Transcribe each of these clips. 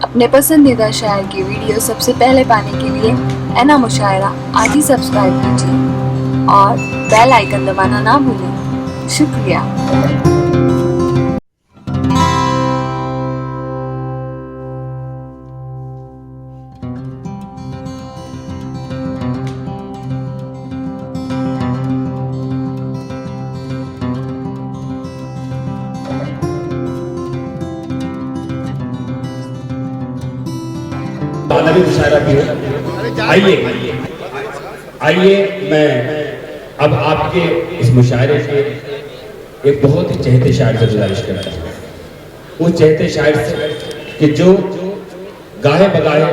अपने पसंदीदा शायर की वीडियो सबसे पहले पाने के लिए एना मुशायरा आज ही सब्सक्राइब कीजिए और बेल आइकन दबाना ना भूलें। शुक्रिया। नबी मुशायरा की आइए मैं अब आपके इस मुशायरे के एक बहुत ही चहेते शायर से गुजारिश करता हूँ। उस चहेते शायर से कि जो गाहे बगाहे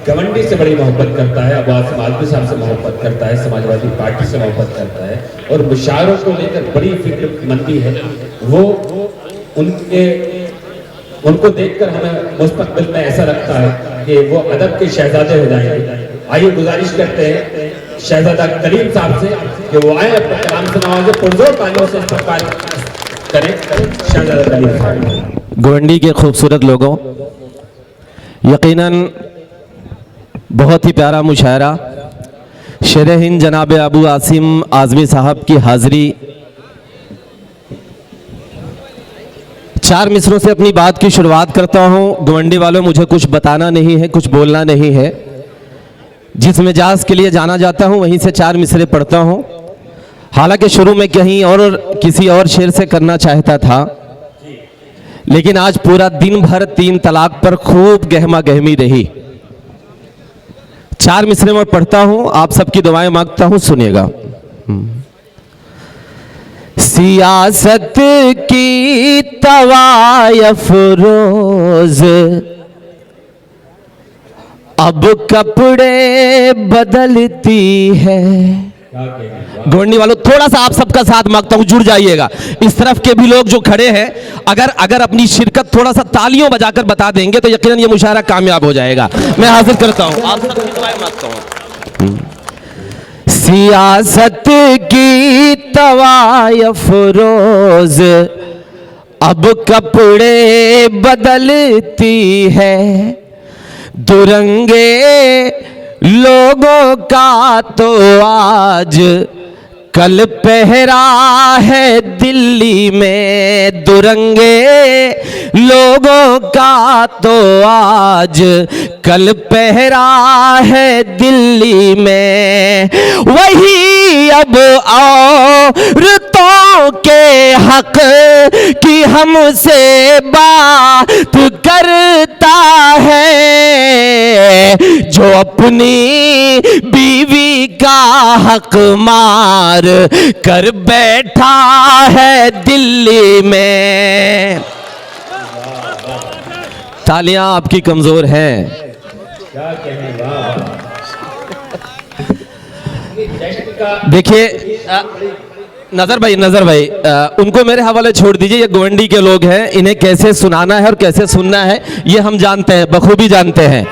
गवंडी से बड़ी मोहब्बत करता है, अब्बास मालवी साहब से मोहब्बत करता है, समाजवादी पार्टी से मोहब्बत करता है और मुशायरों को लेकर बड़ी फिक्रमंदी है। वो उनको देखकर हमें मुस्तकबिल में ऐसा लगता है कि वो अदब के शहजादे हो जाएंगे। आइए गुजारिश करते हैं शहजादा करीम साहब से कि वो आए अपने कलाम से नवाजे, पुरजोर तालियों से इस्तकबाल करें शहजादा करीम साहब। गवंडी के खूबसूरत लोगों, यकीनन बहुत ही प्यारा मुशायरा शेर हिंद जनाब अबू आसिम आज़मी साहब की हाज़िरी। 4 मिसरों से अपनी बात की शुरुआत करता हूँ। गवंडी वालों, मुझे कुछ बताना नहीं है, कुछ बोलना नहीं है। जिस मिजाज के लिए जाना जाता हूँ वहीं से 4 मिसरे पढ़ता हूँ। हालांकि शुरू में कहीं और किसी और शेर से करना चाहता था, लेकिन आज पूरा दिन भर 3 तलाक पर खूब गहमा गहमी रही। 4 मिसरे में पढ़ता हूँ, आप सबकी दुआएं मांगता हूँ, सुनिएगा। सियासत की तवायफ रोज अब कपड़े बदलती है। गवंडी वालों, थोड़ा सा आप सबका साथ मांगता हूं, जुड़ जाइएगा। इस तरफ के भी लोग जो खड़े हैं, अगर अपनी शिरकत थोड़ा सा तालियों बजाकर बता देंगे तो यकीनन ये मुशायरा कामयाब हो जाएगा। मैं हाजिर करता हूं, आप सबकी दुआएं मांगता हूं। सियासत की तवायफ रोज अब कपड़े बदलती है। दुरंगे लोगों का तो आज कल पहरा है दिल्ली में। दुरंगे लोगों का तो आज कल पहरा है दिल्ली में। वही अब औरतों के हक की हमसे बात करता है, जो अपनी बीवी का हक मार कर बैठा है दिल्ली में। तालियां आपकी कमजोर हैं। देखिए नजर भाई उनको मेरे हवाले छोड़ दीजिए। ये गवंडी के लोग हैं, इन्हें कैसे सुनाना है और कैसे सुनना है ये हम जानते हैं, बखूबी जानते हैं।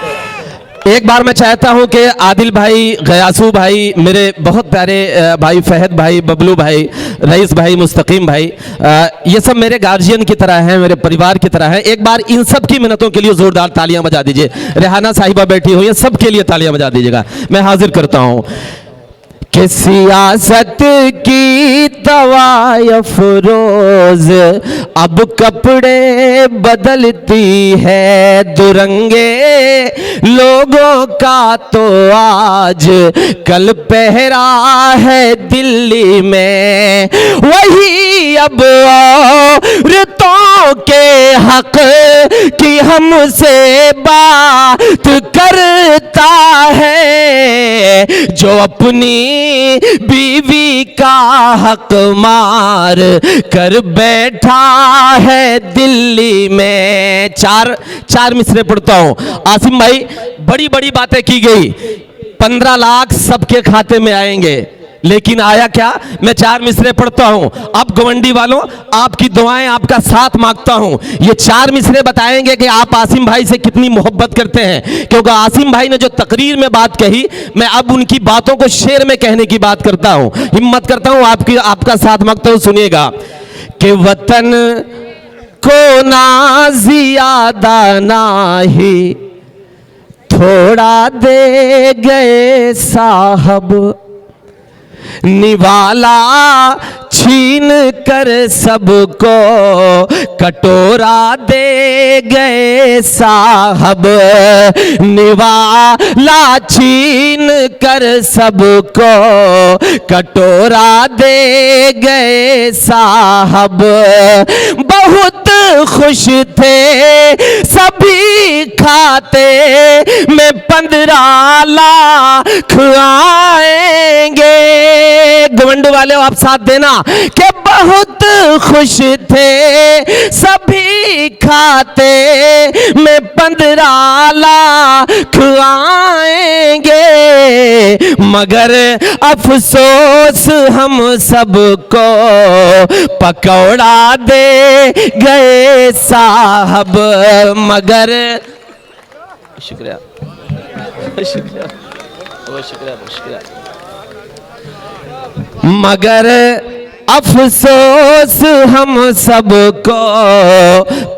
एक बार मैं चाहता हूं कि आदिल भाई, गयासू भाई, मेरे बहुत प्यारे भाई फहद भाई, बबलू भाई, रईस भाई, मुस्तकीम भाई, ये सब मेरे गार्जियन की तरह हैं, मेरे परिवार की तरह हैं। एक बार इन सब की मिन्नतों के लिए जोरदार तालियां बजा दीजिए। रेहाना साहिबा बैठी हुई है, सब के लिए तालियां बजा दीजिएगा। मैं हाजिर करता हूं कि सियासत की तवायफ रोज अब कपड़े बदलती है। दुरंगे लोगों का तो आज कल पहरा है दिल्ली में। वही अब औरतों के हक की हमसे बात करता है, जो अपनी बीवी का हक मार कर बैठा है दिल्ली में। 4 मिसरे पढ़ता हूं। आसिम भाई, बड़ी बड़ी बातें की गई, 15 लाख सबके खाते में आएंगे, लेकिन आया क्या? मैं 4 मिसरे पढ़ता हूं। अब गवंडी वालों, आपकी दुआएं, आपका साथ मांगता हूं। ये 4 मिसरे बताएंगे कि आप आसिम भाई से कितनी मोहब्बत करते हैं, क्योंकि आसिम भाई ने जो तकरीर में बात कही, मैं अब उनकी बातों को शेर में कहने की बात करता हूं। हिम्मत करता हूं, आपका साथ मांगता हूं। सुनिएगा कि वतन को ना जियादा ना ही पकौड़ा दे गए साहब, निवाला छीन कर सबको कटोरा दे गए साहब, निवाला छीन कर सबको कटोरा दे गए साहब। बहुत खुश थे सभी खाते में 15 लाख आएंगे। गवंड वाले आप साथ देना कि बहुत खुश थे सभी खाते में 15 लाख आएंगे, मगर अफसोस हम सबको पकौड़ा दे गए साहब। मगर शुक्रिया शुक्रिया बहुत शुक्रिया बहुत शुक्रिया। मगर अफसोस हम सबको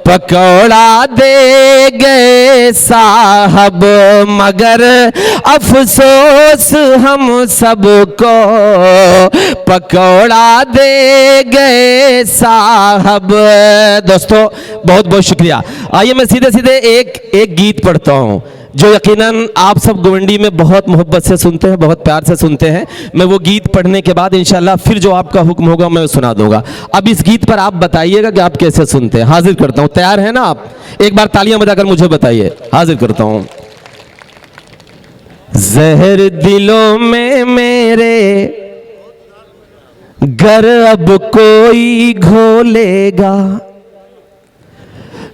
पकौड़ा दे गए साहब, मगर अफसोस हम सबको पकौड़ा दे गए साहब। दोस्तों बहुत बहुत शुक्रिया। आइए मैं सीधे सीधे एक गीत पढ़ता हूँ जो यकीनन आप सब गवंडी में बहुत मोहब्बत से सुनते हैं, बहुत प्यार से सुनते हैं। मैं वो गीत पढ़ने के बाद इंशाल्लाह फिर जो आपका हुक्म होगा मैं सुना दूंगा। अब इस गीत पर आप बताइएगा कि आप कैसे सुनते हैं। हाजिर करता हूं, तैयार है ना आप? एक बार तालियां बजाकर मुझे बताइए। हाजिर करता हूं। जहर दिलों में मेरे गर अब कोई घोलेगा,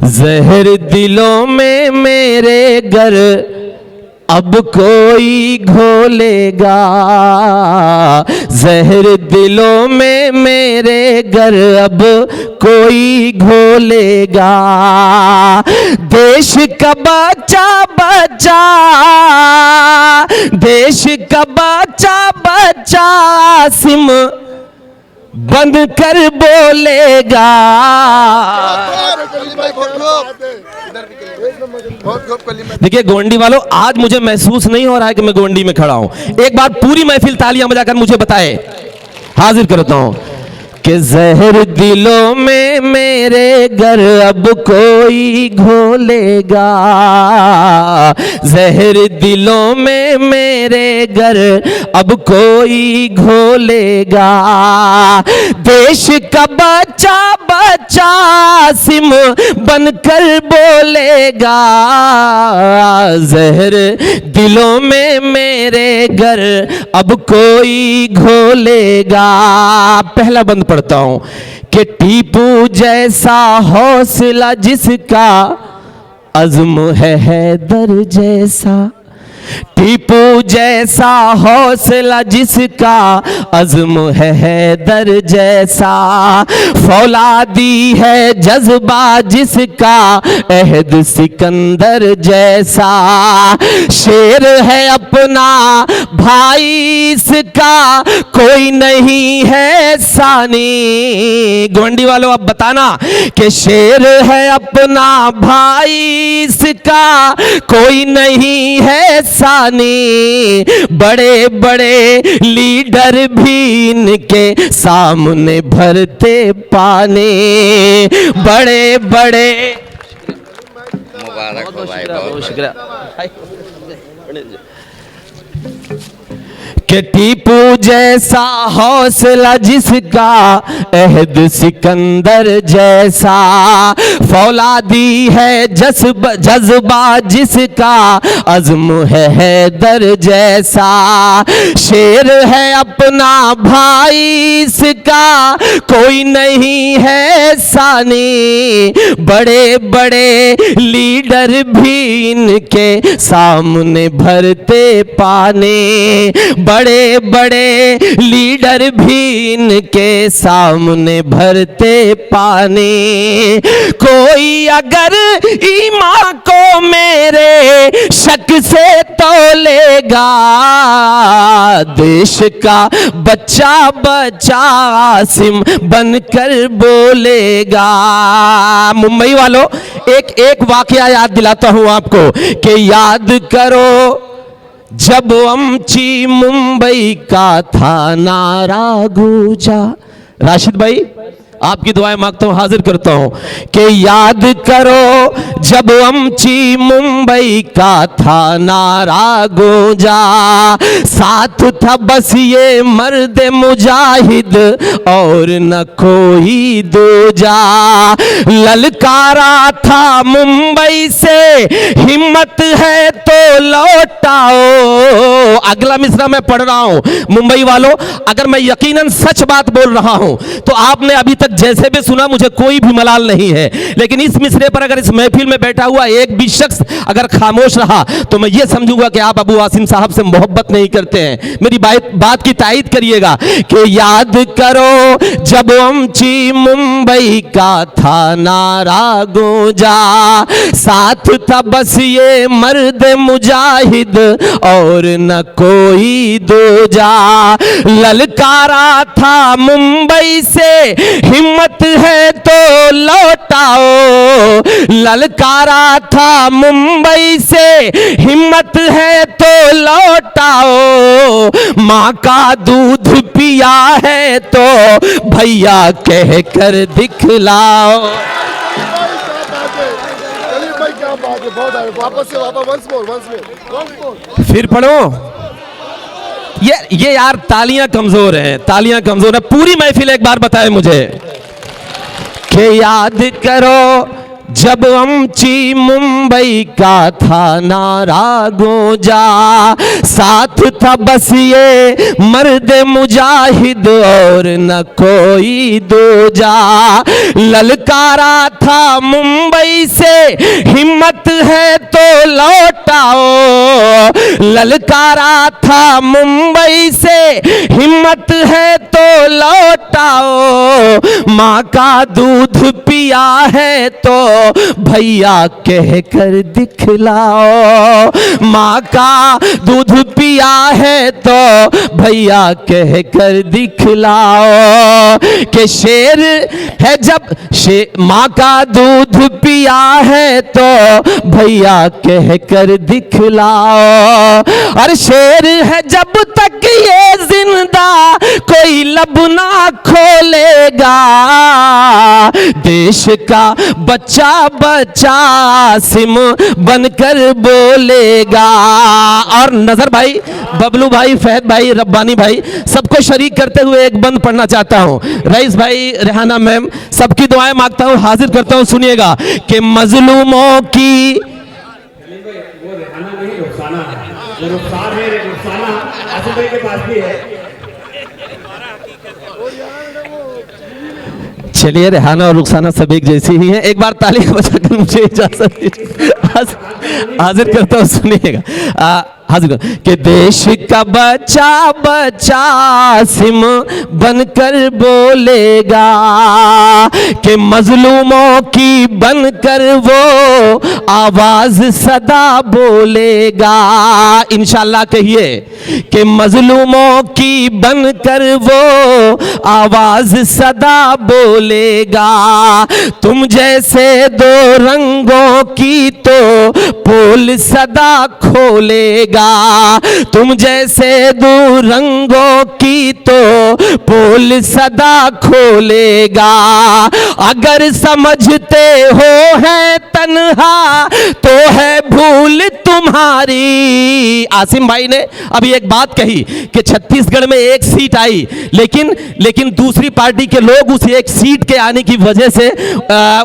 जहर दिलों में मेरे गर अब कोई घोलेगा, जहर दिलों में मेरे गर अब कोई घोलेगा। देश का बच्चा बच्चा, देश का बच्चा बच्चा सिम बंद कर बोलेगा। देखिए गोंडी वालों, आज मुझे महसूस नहीं हो रहा है कि मैं गोंडी में खड़ा हूं। एक बार पूरी महफिल तालियां बजाकर मुझे बताए। हाजिर करता हूं कि जहर दिलों में मेरे घर अब कोई घोलेगा, जहर दिलों में मेरे घर अब कोई घोलेगा। देश का बच्चा बच्चा सिम बनकर बोलेगा, जहर दिलों में मेरे घर अब कोई घोलेगा। पहला बंद पढ़ता हूं कि टीपू जैसा हौसला जिसका अज़्म है हैदर जैसा, टीपू जैसा हौसला जिसका अज़्म है हैदर जैसा, फौलादी है जज्बा जिसका अहद सिकंदर जैसा, शेर है अपना भाई इसका कोई नहीं है सानी। गोंडी वालों आप बताना कि शेर है अपना भाई इसका कोई नहीं है सानी, बड़े बड़े लीडर भी इनके सामने भरते पानी, बड़े बड़े। मुबारक हो भाई, बहुत शुक्रिया। कि टीपू जैसा हौसला जिसका अहद सिकंदर जैसा, फौलादी है जज्बा जिसका अज़्म है हैदर जैसा, शेर है अपना भाई इसका कोई नहीं है सानी, बड़े बड़े लीडर भी इनके सामने भरते पानी, बड़े बड़े लीडर भी इनके सामने भरते पानी। कोई अगर ईमान को मेरे शक से तोलेगा, देश का बच्चा बच्चा आसिम बनकर बोलेगा। मुंबई वालों, एक वाकया याद दिलाता हूं आपको कि याद करो जब अमची मुंबई का था नारा गूंजा। राशिद भाई, आपकी दुआएं मांगता हूं, हाजिर करता हूं कि याद करो जब अमची मुंबई का था नारा गूंजा, साथ था बस ये मर्द मुजाहिद और न कोई दूजा। ललकारा था मुंबई से हिम्मत है तो लौटाओ। अगला मिसरा मैं पढ़ रहा हूं मुंबई वालों, अगर मैं यकीनन सच बात बोल रहा हूं तो आपने अभी तक जैसे भी सुना, मुझे कोई भी मलाल नहीं है, लेकिन इस मिसरे पर अगर इस महफिल में बैठा हुआ एक भी शख्स अगर खामोश रहा तो मैं ये समझूंगा कि आप अबू आसिम साहब से मोहब्बत नहीं करते हैं। मेरी बात की तायीद करिएगा कि याद करो जब अमची मुंबई का था नारा गूंजा, साथ था बस ये मर्द मुजाहिद और न कोई दूजा। ललकारा था मुंबई से हिम्मत है तो लौटाओ। ललकारा था मुंबई से हिम्मत है तो लौटाओ। माँ का दूध पिया है तो भैया कह कर दिखलाओ। फिर पढ़ो। ये यार तालियां कमजोर हैं, तालियां कमजोर है। पूरी महफिल एक बार बताए मुझे कि याद करो जब अमची मुंबई का था नारा गूंजा, साथ था बस ये मर्द मुजाहिद और न कोई दूजा। ललकारा था मुंबई से हिम्मत है तो लौटाओ। ललकारा था मुंबई से हिम्मत है तो लौटाओ। माँ का दूध पिया है तो भैया कह कर दिखलाओ। माँ का दूध पिया है तो भैया कह कर दिखलाओ। कि शेर है जब माँ का दूध पिया है तो भैया कह कर दिखलाओ। और शेर है जब तक ये जिंदा कोई लब ना खोलेगा, देश का बच्चा बच्चा आसिम बनकर बोलेगा। और नजर भाई, बबलू भाई, फहद भाई, रब्बानी भाई, सबको शरीक करते हुए एक बंद पढ़ना चाहता हूं। रईस भाई, रेहाना मैम, सबकी दुआएं मांगता हूं, हाजिर करता हूं। सुनिएगा कि मजलूमों की वो रेहाना नहीं, रुखसाना है। वो रुखसार है, रुखसाना आसिफ भाई के पास भी है। चलिए, रेहाना और रुखसाना सब एक जैसी ही हैं। एक बार तालियां बजाकर मुझे इजाजत दीजिए, हाजिर करता हूं। सुनिएगा हाजिर कि देश का बच्चा बच्चा आसिम बनकर बोलेगा, कि मजलूमों की बनकर वो आवाज सदा बोलेगा। इंशाल्लाह कहिए कि मजलूमों की बनकर वो आवाज सदा बोलेगा। तुम जैसे दो रंगों की तो पोल सदा खोलेगा। तुम जैसे दो रंगों की तो पोल सदा खोलेगा। अगर समझते हो है तन्हा तो है भूल तुम्हारी। आसिम भाई ने अभी एक बात कही कि छत्तीसगढ़ में एक सीट आई, लेकिन दूसरी पार्टी के लोग उस एक सीट के आने की वजह से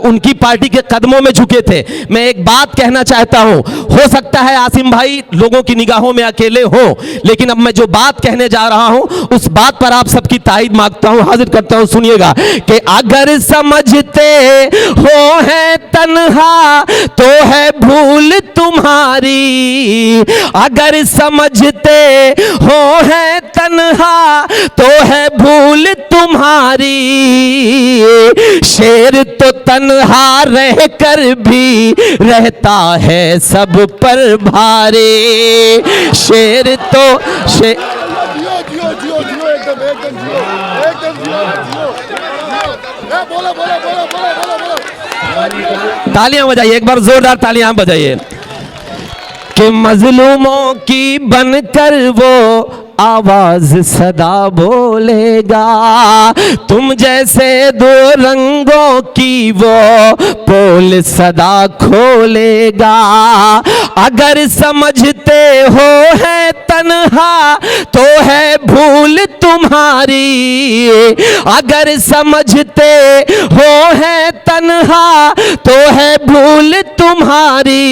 उनकी पार्टी के कदमों में झुके थे। मैं एक बात कहना चाहता हूं, हो सकता है आसिम भाई लोगों की निगाहों में अकेले हो, लेकिन अब मैं जो बात कहने जा रहा हूं उस बात पर आप सबकी ताईद मांगता हूं, हाजिर करता हूं। सुनिएगा कि अगर समझते हो है तन्हा तो है भूल तुम्हारी। अगर समझते हो है तन्हा तो है भूल तुम्हारी। शेर तो तन्हा रहकर भी रहता है सब पर भारी। शेर तो जियो जियो एकदम एकदम जियो एकदम जियो जियो जियो। बोलो बोलो बोलो बोलो बोलो बोलो। तालियां बजाइए, एक बार जोरदार तालियां बजाइए। कि मजलूमों की बनकर वो आवाज सदा बोलेगा, तुम जैसे दो रंगों की वो पोल सदा खोलेगा। अगर समझते हो है तन्हा तो है भूल तुम्हारी, अगर समझते हो है तन्हा तो है भूल तुम्हारी।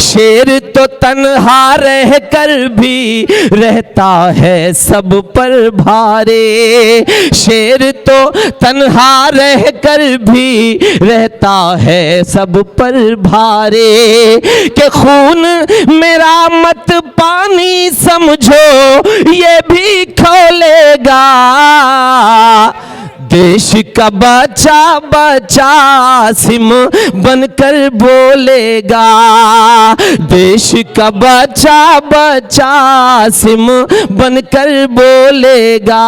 शेर तो तन्हा रह कर भी रहता है सब पर भारे, शेर तो तन्हा रह कर भी रहता है सब पर भारे। कि खून मेरा मत पानी समझो ये भी खोलेगा, देश का बच्चा बच्चा सिम बनकर बोलेगा, देश का बच्चा बच्चा सिम बनकर बोलेगा।